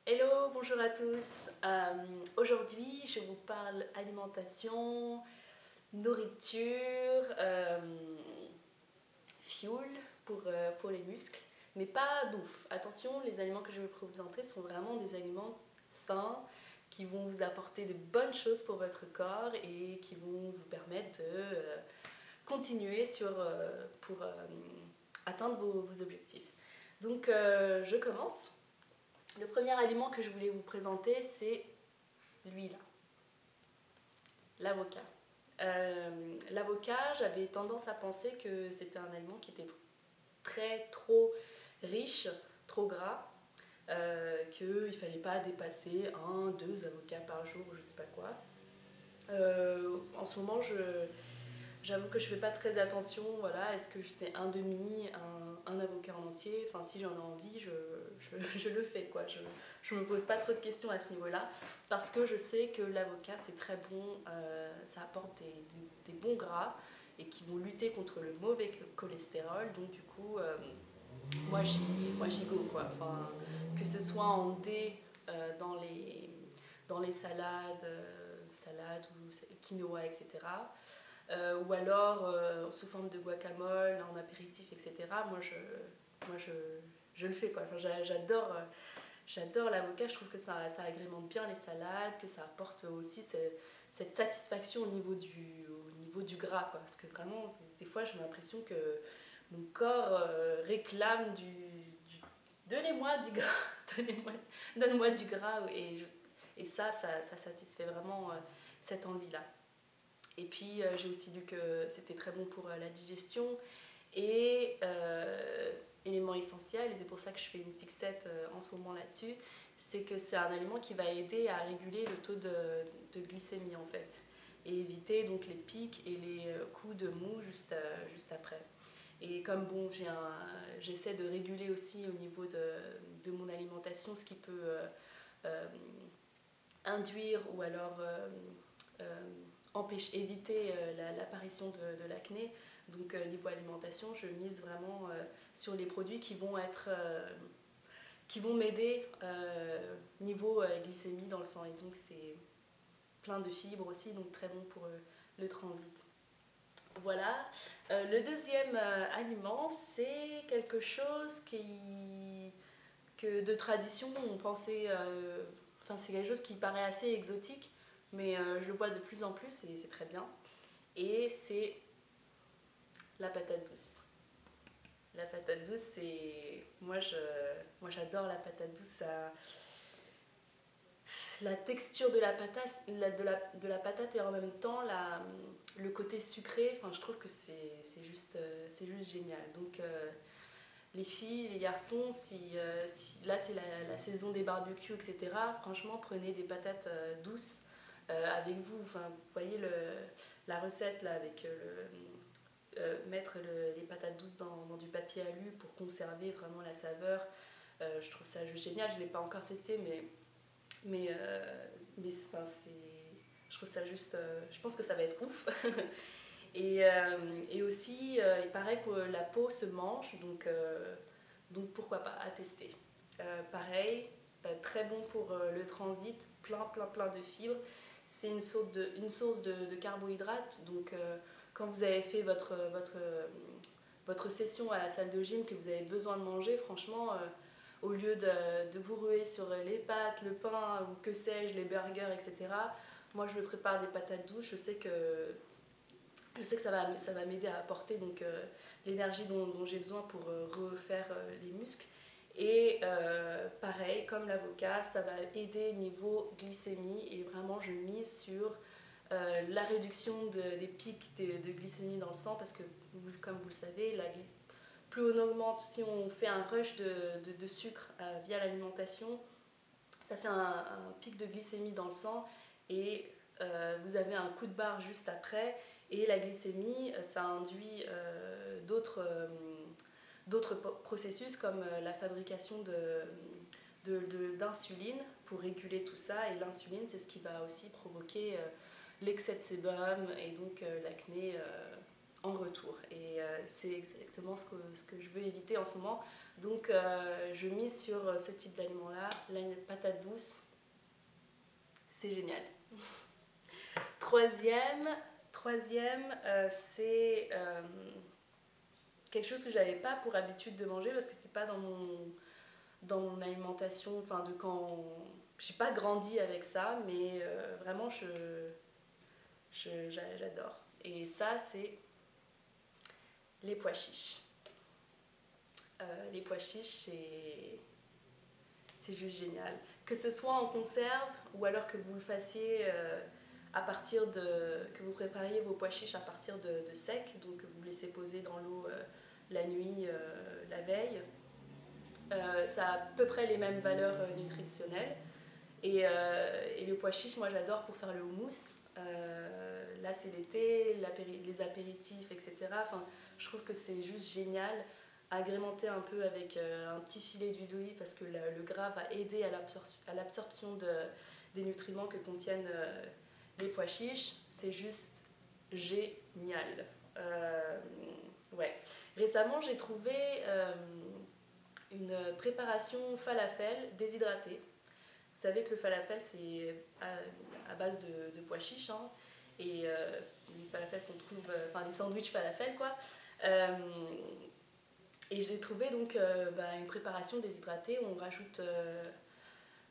Hello, bonjour à tous. Aujourd'hui, je vous parle alimentation, nourriture, fuel pour les muscles, mais pas bouffe. Attention, les aliments que je vais vous présenter sont vraiment des aliments sains qui vont vous apporter de bonnes choses pour votre corps et qui vont vous permettre de continuer pour atteindre vos objectifs. Donc, je commence. Le premier aliment que je voulais vous présenter, c'est l'huile, l'avocat. L'avocat, j'avais tendance à penser que c'était un aliment qui était trop riche, trop gras, qu'il ne fallait pas dépasser 1, 2 avocats par jour, je ne sais pas quoi. En ce moment, j'avoue que je ne fais pas très attention, voilà, est-ce que c'est un demi, un avocat en entier, enfin si j'en ai envie, je le fais, quoi. Je me pose pas trop de questions à ce niveau-là, parce que je sais que l'avocat c'est très bon, ça apporte des bons gras, et qui vont lutter contre le mauvais cholestérol, donc du coup, moi j'y go, quoi. Enfin, que ce soit en dés dans les salades, salades ou quinoa, etc. Ou alors sous forme de guacamole, en apéritif, etc. Moi, je le fais, quoi. Enfin, j'adore l'avocat, je trouve que ça agrémente bien les salades, que ça apporte aussi cette satisfaction au niveau du gras, quoi. Parce que vraiment, des fois, j'ai l'impression que mon corps réclame donnez-moi du gras, donne-moi du gras, et ça satisfait vraiment cette envie-là. Et puis j'ai aussi lu que c'était très bon pour la digestion et élément essentiel, et c'est pour ça que je fais une fixette en ce moment là-dessus, c'est que c'est un aliment qui va aider à réguler le taux de glycémie en fait, et éviter donc les pics et les coups de mou juste après. Et comme bon, j'essaie de réguler aussi au niveau de mon alimentation ce qui peut induire ou alors éviter l'apparition de l'acné. Donc niveau alimentation, je mise vraiment sur les produits qui vont m'aider niveau glycémie dans le sang. Et donc c'est plein de fibres aussi, donc très bon pour le transit. Voilà. Le deuxième aliment, c'est quelque chose que de tradition, on pensait... Enfin, c'est quelque chose qui paraît assez exotique, mais je le vois de plus en plus et c'est très bien. Et c'est la patate douce. La patate douce, c'est... Moi j'adore la patate douce. La texture de la patate, de la patate et en même temps le côté sucré, enfin, je trouve que c'est juste génial. Donc les filles, les garçons, si là c'est la saison des barbecues, etc., franchement prenez des patates douces avec vous. Enfin, vous voyez la recette là avec mettre les patates douces dans du papier alu pour conserver vraiment la saveur. Je trouve ça juste génial. Je ne l'ai pas encore testé, mais enfin, je trouve ça juste... je pense que ça va être ouf. Et aussi, il paraît que la peau se mange, donc pourquoi pas, à tester. Pareil, très bon pour le transit, plein de fibres. C'est une source de carbohydrates, donc quand vous avez fait votre session à la salle de gym, que vous avez besoin de manger, franchement, au lieu de vous ruer sur les pâtes, le pain, ou que sais-je, les burgers, etc., moi je me prépare des patates douces, je sais que ça va m'aider à apporter donc l'énergie dont j'ai besoin pour refaire les muscles. Et pareil, comme l'avocat, ça va aider niveau glycémie, et vraiment je mise sur la réduction des pics de glycémie dans le sang, parce que comme vous le savez, plus on augmente, si on fait un rush de sucre via l'alimentation, ça fait un pic de glycémie dans le sang, et vous avez un coup de barre juste après. Et la glycémie, ça induit d'autres processus comme la fabrication d'insuline pour réguler tout ça. Et l'insuline, c'est ce qui va aussi provoquer l'excès de sébum et donc l'acné en retour. Et c'est exactement ce que je veux éviter en ce moment. Donc je mise sur ce type d'aliment-là, la patate douce, c'est génial. Troisième, c'est quelque chose que j'avais pas pour habitude de manger parce que c'était pas dans mon alimentation, enfin de quand j'ai pas grandi avec ça, mais vraiment j'adore. Et ça, c'est les pois chiches. Les pois chiches, c'est juste génial. Que ce soit en conserve ou alors que vous le fassiez que vous prépariez vos pois chiches à partir de sec, donc vous laissez poser dans l'eau la nuit, la veille. Ça a à peu près les mêmes valeurs nutritionnelles. Et le pois chiche, moi j'adore pour faire le houmous. Là c'est l'été, les apéritifs, etc. Enfin, je trouve que c'est juste génial. Agrémenter un peu avec un petit filet d'huile d'olive parce que le gras va aider à l'absorption des nutriments que contiennent les pois chiches. C'est juste génial. Ouais. Récemment, j'ai trouvé une préparation falafel déshydratée. Vous savez que le falafel, c'est à base de pois chiches, hein, et les falafels qu'on trouve, enfin les sandwichs falafel, quoi. Et j'ai trouvé donc une préparation déshydratée où on rajoute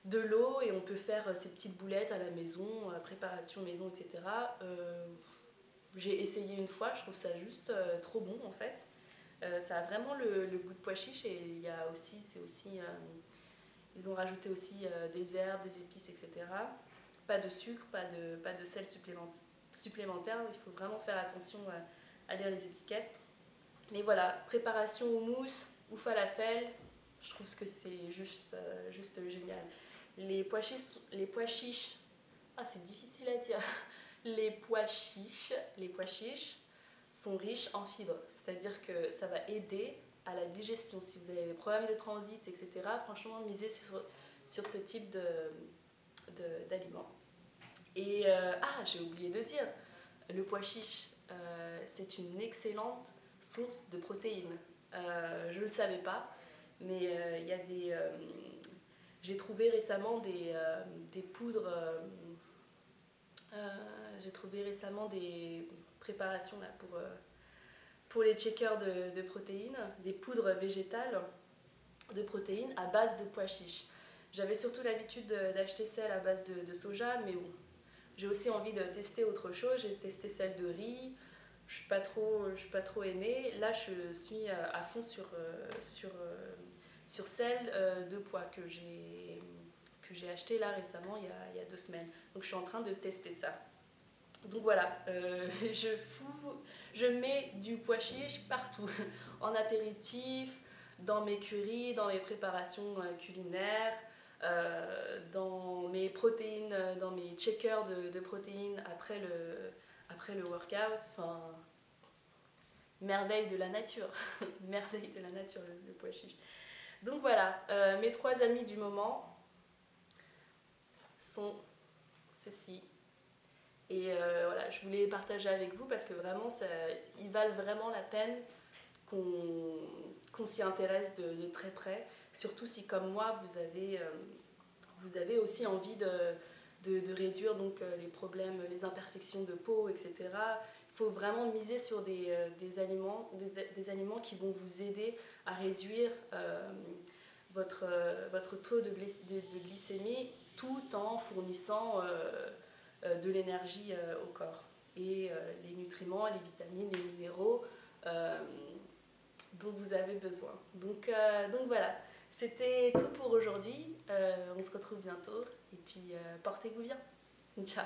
de l'eau et on peut faire ces petites boulettes à la maison, préparation maison, etc. J'ai essayé une fois, je trouve ça juste trop bon en fait. Ça a vraiment le goût de pois chiche et il y a aussi, ils ont rajouté aussi des herbes, des épices, etc. Pas de sucre, pas de sel supplémentaire. Il faut vraiment faire attention à lire les étiquettes. Mais voilà, préparation houmous ou falafel, je trouve que c'est juste génial. Les pois chiches, ah c'est difficile à dire. Les pois chiches sont riches en fibres, c'est-à-dire que ça va aider à la digestion. Si vous avez des problèmes de transit, etc., franchement, misez sur ce type d'aliments. Et j'ai oublié de dire, le pois chiche, c'est une excellente source de protéines. Je ne le savais pas, mais il y a j'ai trouvé récemment des poudres. J'ai trouvé récemment des préparations là, pour les checkers de protéines, des poudres végétales de protéines à base de pois chiches. J'avais surtout l'habitude d'acheter celles à base de soja, mais bon, j'ai aussi envie de tester autre chose. J'ai testé celle de riz, je suis pas trop aimée. Là, je suis à fond sur celle de pois que j'ai acheté là récemment, il y a 2 semaines. Donc je suis en train de tester ça. Donc voilà, je mets du pois chiche partout, en apéritif, dans mes currys, dans mes préparations culinaires, dans mes protéines, dans mes checkers de protéines après le workout. Enfin, merveille de la nature, merveille de la nature le pois chiche. Donc voilà, mes 3 amis du moment sont ceux-ci. Et voilà, je voulais partager avec vous parce que vraiment, ils valent vraiment la peine qu'on s'y intéresse de très près. Surtout si, comme moi, vous avez aussi envie de réduire donc, les problèmes, les imperfections de peau, etc. Il faut vraiment miser sur des aliments qui vont vous aider à réduire votre taux de glycémie tout en fournissant de l'énergie au corps et les nutriments, les vitamines, les minéraux dont vous avez besoin. Donc voilà, c'était tout pour aujourd'hui. On se retrouve bientôt et puis portez-vous bien. Ciao.